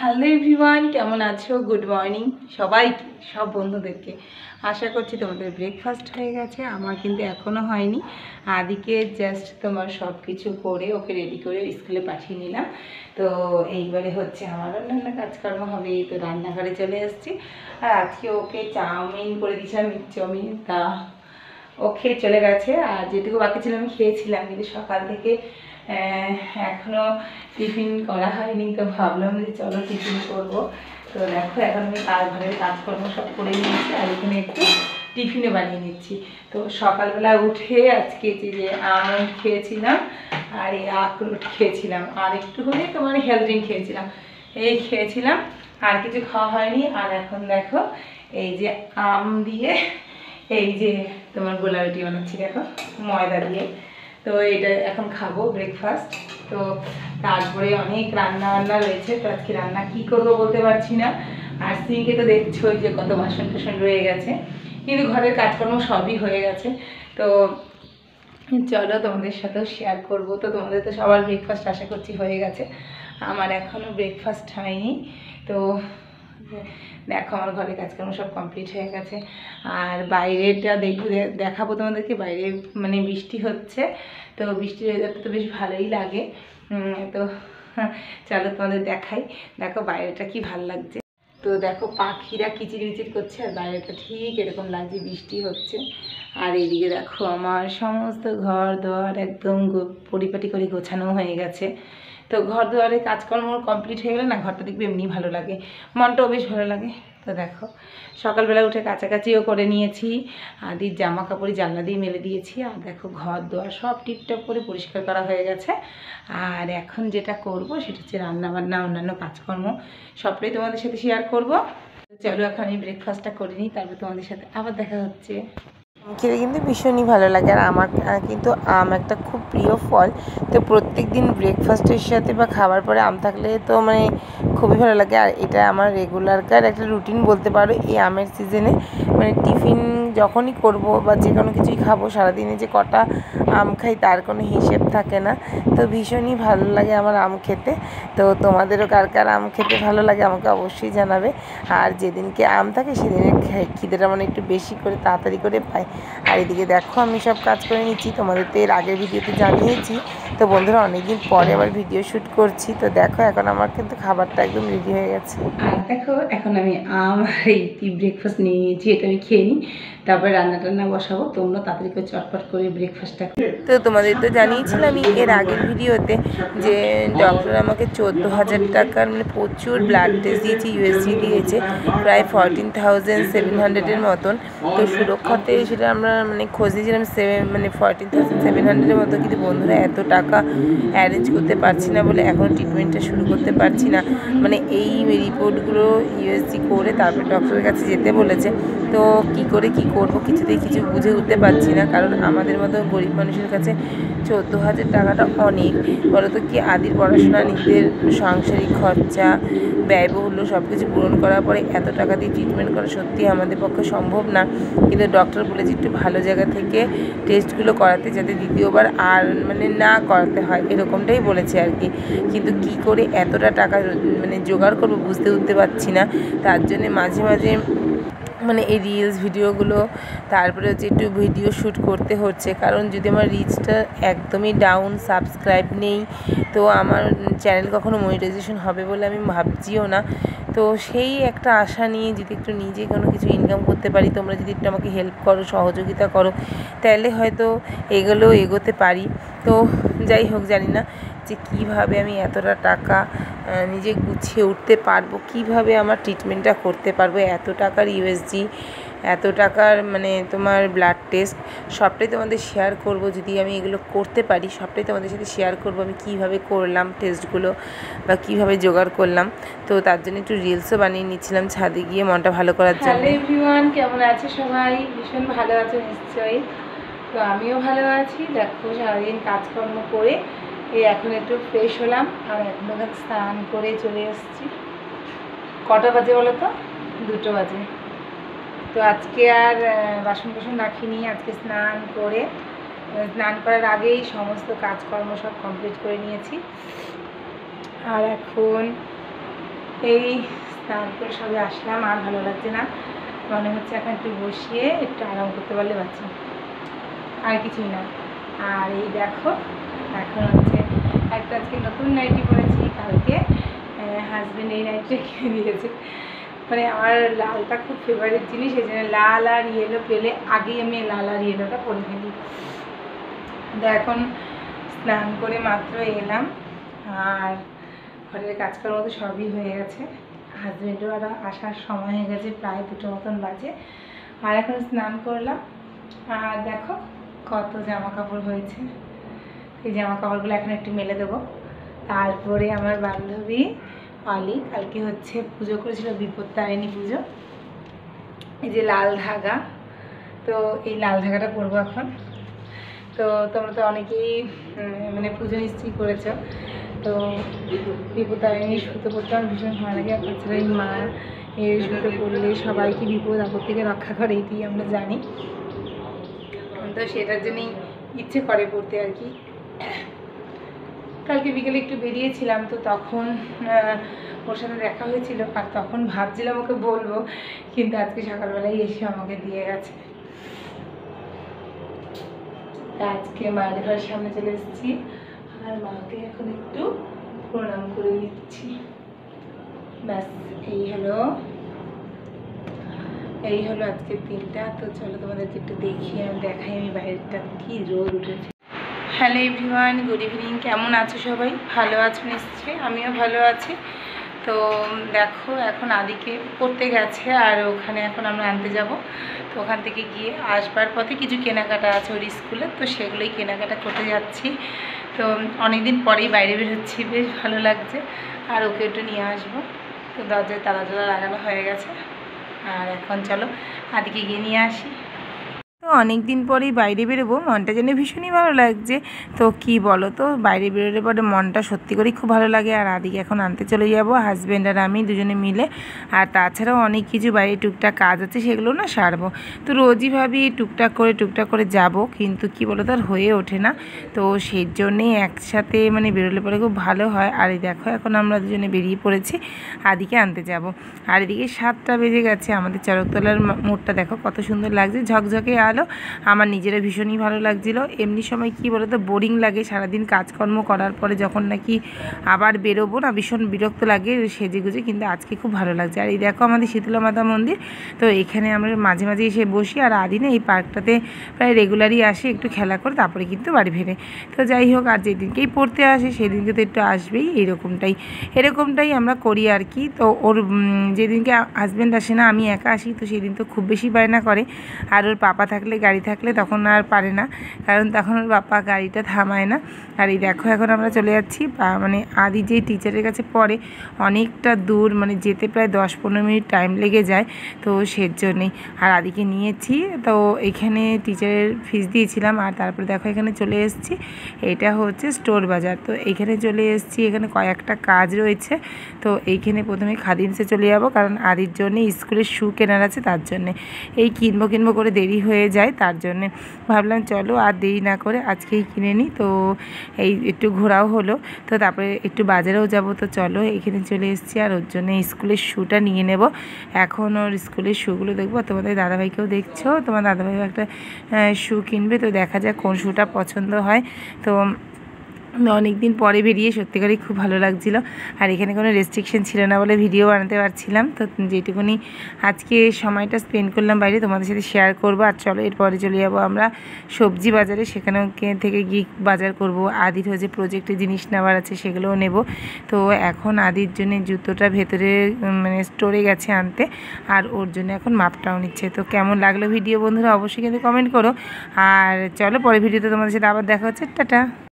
Hello everyone, কেমন আছো? Good morning সবাইকে, সব বন্ধুদেরকে। আশা করছি তোমাদের ব্রেকফাস্ট হয়ে গেছে। আমার কিন্তু এখনও হয়নি। আদিকে জাস্ট তোমার সব কিছু করে ওকে রেডি করে স্কুলে পাঠিয়ে নিলাম। তো এইবারে হচ্ছে আমার অন্যান্য কাজকর্ম হবে। তো রান্নাঘরে চলে এসেছি। আর আজকে ওকে চাউমিন করে দিয়েছিলাম, মিট চাউমিন। তা ও খেয়ে চলে গেছে। আর যেটুকু বাকি ছিল আমি খেয়েছিলাম, কিন্তু সকাল থেকে এখনও টিফিন করা হয়নি। তো ভাবলাম যে চলো টিফিন করবো। তো দেখো এখন আমি ঘরের কাজকর্ম সব করে নিয়েছি, আর এখানে একটু টিফিনও বানিয়ে নিচ্ছি। তো সকালবেলা উঠে আজকে যে আম খেয়েছিলাম, আর এই আখরোট খেয়েছিলাম, আর একটু হলে তোমার হেলথ ড্রিঙ্ক খেয়েছিলাম। এই খেয়েছিলাম, আর কিছু খাওয়া হয়নি। আর এখন দেখো এই যে আম দিয়ে এই যে তোমার গোলা রুটি বানাচ্ছি, দেখো ময়দা দিয়ে। তো এটা এখন খাবো ব্রেকফাস্ট। তো তারপরে অনেক রান্না বান্না রয়েছে। তো আজকে রান্না কী করবো বলতে পারছি না। আর সিঙ্কে তো দেখছোই যে কত বাসন টাসন রয়ে গেছে, কিন্তু ঘরের কাজকর্ম সবই হয়ে গেছে। তো চলো তোমাদের সাথেও শেয়ার করব। তো তোমাদের তো সবার ব্রেকফাস্ট আশা করছি হয়ে গেছে, আমার এখনও ব্রেকফাস্ট হয়নি। তো দেখো আমার ঘরের কাজকর্ম সব কমপ্লিট হয়ে গেছে। আর বাইরেটা দেখাবো তোমাদেরকে। বাইরে মানে বৃষ্টি হচ্ছে, তো বৃষ্টির ওয়েদারটা তো বেশ ভালোই লাগে। তো চলো তোমাদের দেখাই। দেখো বাইরেটা কি ভালো লাগছে। তো দেখো পাখিরা কিচিরমিচির করছে, আর বাইরেটা ঠিক এরকম লাগছে, বৃষ্টি হচ্ছে। আর এইদিকে দেখো আমার সমস্ত ঘর দোয়ার একদম পরিপাটি করে গোছানো হয়ে গেছে। তো ঘর দুয়ারের কাজকর্ম কমপ্লিট হয়ে গেলে না, ঘরটা দেখবে এমনি ভালো লাগে, মনটাও বেশ ভালো লাগে। তো দেখো সকালবেলা উঠে কাছাকাছিও করে নিয়েছি, আদির জামা কাপড় জানলা দিয়ে মেলে দিয়েছি। আর দেখো ঘর দোয়ার সব টিপটপ করে পরিষ্কার করা হয়ে গেছে। আর এখন যেটা করব সেটা হচ্ছে রান্নাবান্না, অন্যান্য কাজকর্ম সবটাই তোমাদের সাথে শেয়ার করব। চলো এখন আমি ব্রেকফাস্টটা করে নিই, তারপর তোমাদের সাথে আবার দেখা হচ্ছে। খেতে কিন্তু ভীষণই ভালো লাগে। আর আমার কিন্তু আম একটা খুব প্রিয় ফল। তো প্রত্যেক দিন ব্রেকফাস্টের সাথে বা খাবার পরে আম থাকলে তো মানে খুবই ভালো লাগে। আর এটা আমার রেগুলারকার একটা রুটিন বলতে পারো। এই আমের সিজনে মানে টিফিন যখনই করব বা যে কোনো কিছুই খাবো, সারাদিনে যে কটা আম খাই তার কোনো হিসেব থাকে না। তো ভীষণই ভালো লাগে আমার আম খেতে। তো তোমাদেরও কার কার আম খেতে ভালো লাগে আমাকে অবশ্যই জানাবে। আর যেদিনকে আম থাকে সেদিনের খিদেটা মানে একটু বেশি করে তাড়াতাড়ি করে পাই। আর এদিকে দেখো আমি সব কাজ করে নিচ্ছি, তোমাদের তো এর আগের ভিডিওতে জানিয়েছি। তো বন্ধুরা অনেকদিন পরে আবার ভিডিও শ্যুট করছি। তো দেখো এখন আমার কিন্তু খাবারটা একদম রেডি হয়ে গেছে। আর দেখো এখন আমি এই ব্রেকফাস্ট নিয়ে নিয়েছি, এটা আমি খেয়ে নিই, তারপরে রান্না টান্না বসাবো। তোমরা তাড়াতাড়ি করে চটপট করে ব্রেকফাস্টটা। তো তোমাদের তো জানিয়েছিলাম এর আগের ভিডিওতে যে ডক্টর আমাকে 14,000 টাকার মানে প্রচুর ব্লাড টেস্ট দিয়েছে, ইউএসজি দিয়েছে প্রায় 14,700-এর মতন। তো সুরক্ষাতে সেটা আমরা মানে খোঁজ নিয়েছিলাম মানে 14,700-এর মতো। কিন্তু বন্ধুরা এত টাকা অ্যারেঞ্জ করতে পারছি না বলে এখনও ট্রিটমেন্টটা শুরু করতে পারছি না। মানে এই রিপোর্টগুলো ইউএসজি করে তারপরে ডক্টরের কাছে যেতে বলেছে। তো কি করে কি করব কিছুতেই কিছু বুঝে উঠতে পারছি না। কারণ আমাদের মতো গরিব মানুষের কাছে 14,000 টাকাটা অনেক। বলতো কি আদির পড়াশোনা, নিজেদের সাংসারিক খরচা, ব্যয়বহুল্য সব কিছু পূরণ করার পরে এত টাকা দিয়ে ট্রিটমেন্ট করা সত্যি আমাদের পক্ষে সম্ভব না। কিন্তু ডক্টর বলেছে একটু ভালো জায়গা থেকে টেস্টগুলো করাতে, যাতে দ্বিতীয়বার আর মানে না করাতে হয়, এরকমটাই বলেছে আর কি। কিন্তু কি করে এতটা টাকা মানে জোগাড় করবো বুঝতে উঠতে পারছি না। তার জন্যে মাঝে মাঝে মানে এই রিলস ভিডিওগুলো, তারপরে হচ্ছে একটু ভিডিও শ্যুট করতে হচ্ছে। কারণ যদি আমার রিচটা একদমই ডাউন, সাবস্ক্রাইব নেই, তো আমার চ্যানেল কখনো মনিটাইজেশন হবে বলে আমি ভাবছিও না। তো সেই একটা আশা নিয়ে যদি একটু নিজে কোনো কিছু ইনকাম করতে পারি, তোমরা যদি একটু আমাকে হেল্প করো, সহযোগিতা করো, তাহলে হয়তো এগোতে পারি। তো যাই হোক, জানি না যে কীভাবে আমি এতটা টাকা নিজে গুছিয়ে উঠতে পারবো, কিভাবে আমার ট্রিটমেন্টটা করতে পারবো। এত টাকার ইউএসজি, এত টাকার মানে তোমার ব্লাড টেস্ট সবটাই তোমাদের শেয়ার করব। যদি আমি এগুলো করতে পারি সবটাই তোমাদের সাথে শেয়ার করব, আমি কিভাবে করলাম টেস্টগুলো বা কিভাবে জোগাড় করলাম। তো তার জন্য একটু রিলসও বানিয়ে নিচ্ছিলাম ছাদে গিয়ে মনটা ভালো করার জন্য। হ্যালো এভরিওয়ান, কেমন আছে সবাই? ভীষণ ভালো আছে নিশ্চয়ই। তো আমিও ভালো আছি। দেখো সারাদিন কাজকর্ম করে এই এখন একটু ফ্রেশ হলাম, আর এখন স্নান করে চলে এসেছি। কটা বাজে বলো তো? 2টো বাজে। তো আজকে আর বাসন টাসন রাখিনি, আজকে স্নান করার আগেই সমস্ত কাজকর্ম সব কমপ্লিট করে নিয়েছি। আর এখন এই স্নান করে সবে আসলাম, আর ভালো লাগছে না, মনে হচ্ছে এখন একটু বসিয়ে একটু আরাম করতে পারলে বাঁচি, আর কিছুই না। আর এই দেখো এখন হচ্ছে একটা আজকে নতুন নাইটি পরেছি, কালকে হাজব্যান্ড এই নাইটিটা কিনে দিয়েছে। মানে আমার লালটা খুব ফেভারিট জিনিস, এই জন্য লাল আর ইয়েলো পেলে আগেই আমি লাল আর ইয়েলোটা পরে ফেলি। তো এখন স্নান করে মাত্র এলাম, আর ঘরের কাজকর্ম তো সবই হয়ে গেছে, হাজব্যান্ডও আর আসার সময় হয়ে গেছে, প্রায় 2টো মতন বাজে। আর এখন স্নান করলাম, আর দেখো কত জামা কাপড় হয়েছে, এই জামা কাপড়গুলো এখন একটু মেলে দেবো। তারপরে আমার বান্ধবী অলি কালকে হচ্ছে পুজো করেছিল, বিপত্তারিণী পুজো, এই যে লাল ধাগা, তো এই লাল ধাগাটা পরবো এখন। তো তোমরা তো অনেকেই মানে পুজো নিশ্চয়ই করেছো, তো বিপত্তারিণী সুতো পড়তে আমার ভীষণ ভালো লাগে। আর তাছাড়া এই মা এই সুতো পড়লে সবাইকে বিপদ আপদ থেকে রক্ষা করে, এটি আমরা জানি, তো সেটার জন্যই ইচ্ছে করে পড়তে আর কি। কালকে বিকেলে একটু বেরিয়েছিলাম, তো তখন ওর সাথে দেখা হয়েছিল, আর তখন ভাবছিলাম ওকে বলবো, কিন্তু আজকে সকালবেলায় এসে আমাকে দিয়ে গেছে। আজকে মায়ের ঘরের সামনে চলে এসেছি, আর মাকে এখন একটু প্রণাম করে নিচ্ছি, ব্যাস এই হলো আজকের দিনটা। তো চলো তোমাদেরকে একটু দেখাই আমি বাইরেটা কি রোদ উঠেছে। হ্যালো এভরিওয়ান, গুড ইভিনিং, কেমন আছো সবাই? ভালো আছো নিশ্চয়ই, আমিও ভালো আছি। তো দেখো এখন আদিকে পড়তে গেছে, আর ওখানে এখন আমরা আনতে যাব। তো ওখান থেকে গিয়ে আসবার পথে কিছু কেনাকাটা আছে ওর স্কুলে, তো সেগুলোই কেনাকাটা করতে যাচ্ছি। তো অনেকদিন পরেই বাইরে বেরোচ্ছি, বেশ ভালো লাগছে, আর ওকে একটু নিয়ে আসবো। তো দরজায় তালা লাগানো হয়ে গেছে, আর এখন চলো আদিকে গিয়ে নিয়ে আসি। তো অনেক দিন পরেই বাইরে বেরোবো, মনটা যেন ভীষণই ভালো লাগছে। তো কি বলো তো, বাইরে বেরোলে পরে মনটা সত্যি করেই খুব ভালো লাগে। আর আদিকে এখন আনতে চলে যাব, হাজব্যান্ড আর আমি দুজনে মিলে। আর তাছাড়াও অনেক কিছু বাইরে টুকটাক কাজ আছে, সেগুলো না সারবো। তো রোজই ভাবি টুকটাক করে যাব, কিন্তু কি বলো তো আর হয়ে ওঠে না। তো সেই জন্যেই একসাথে মানে বেরোলে পরে খুব ভালো হয়। আর এই দেখো এখন আমরা দুজনে বেরিয়ে পড়েছি আদিকে আনতে যাব। আর এদিকে 7টা বেজে গেছে, আমাদের চরকতলার মোড়টা দেখো কত সুন্দর লাগছে, ঝকঝকে আলো। আমার নিজেরা ভীষণই ভালো লাগছিল। এমনি সময় কি বলতো বোরিং লাগে, সারাদিন কাজকর্ম করার পরে যখন নাকি আবার বেরোবো না ভীষণ বিরক্ত লাগে সেজে গুজে, কিন্তু আজকে খুব ভালো লাগছে। আর এই দেখো আমাদের শীতলা মাতা মন্দির, তো এখানে আমরা মাঝে মাঝে এসে বসি। আর আদি না এই পার্কটাতে প্রায় রেগুলারই আসে, একটু খেলা করে তারপরে কিন্তু বাড়ি ফেরে। তো যাই হোক, আর যেদিনকেই পড়তে আসে সেদিনকে তো একটু আসবেই, এরকমটাই আমরা করি আর কি। তো ওর যেদিনকে হাজব্যান্ড আসে না, আমি একা আসি, তো সেদিন তো খুব বেশি বায়না করে। আর ওর পাপা থাকলে, গাড়ি থাকলে তখন আর পারে না, কারণ তখন ওর বাবা গাড়িটা থামায় না। আর এই দেখো এখন আমরা চলে যাচ্ছি, মানে আদি যেই টিচারের কাছে পড়ে অনেকটা দূর, মানে যেতে প্রায় 10-15 মিনিট টাইম লেগে যায়। তো সেজন্যই আর আদিকে নিয়েছি। তো এখানে টিচারের ফিস দিয়েছিলাম, আর তারপরে দেখো এখানে চলে এসেছি, এটা হচ্ছে স্টোর বাজার। তো এইখানে চলে এসেছি, এখানে কয়েকটা কাজ রয়েছে। তো এইখানে প্রথমে খাদিমসে চলে যাব, কারণ আদির জন্য স্কুলের শ্যু কেনার আছে, তার জন্যে এই কিনবো করে দেরি হয়ে যায়, তার জন্যে ভাবলাম চলো আর দেরি না করে আজকেই কিনে নিই। তো এই একটু ঘোরাও হলো, তো তারপরে একটু বাজারেও যাব। তো চলো এখানে চলে এসেছি, আর ওর জন্য স্কুলের শ্যুটা নিয়ে নেব। এখন ওর স্কুলের শ্যুগুলো দেখবো, তোমাদের দাদাভাইকেও দেখছো, তোমার দাদাভাইও একটা শ্যু কিনবে। তো দেখা যাক কোন শ্যুটা পছন্দ হয়। তো অনেক দিন পরে বেরিয়ে সত্যিকারই খুব ভালো লাগছিল। আর এখানে কোনো রেস্ট্রিকশন ছিল না বলে ভিডিও বানাতে পারছিলাম। তো যেটুকুনি আজকে সময়টা স্পেন্ড করলাম বাইরে তোমাদের সাথে শেয়ার করবো। আর চলো এরপরে চলে যাবো আমরা সবজি বাজারে, সেখানেও থেকে গিয়ে বাজার করব। আদির হচ্ছে প্রজেক্টের জিনিস নেওয়ার আছে, সেগুলোও নেব। তো এখন আদির জন্য জুতোটা ভেতরে মানে স্টোরে গেছে আনতে, আর ওর জন্য এখন মাপটাও নিচ্ছে। তো কেমন লাগলো ভিডিও বন্ধুরা অবশ্যই কিন্তু কমেন্ট করো। আর চলো পরে ভিডিওতে তোমাদের সাথে আবার দেখা হচ্ছে, টাটা।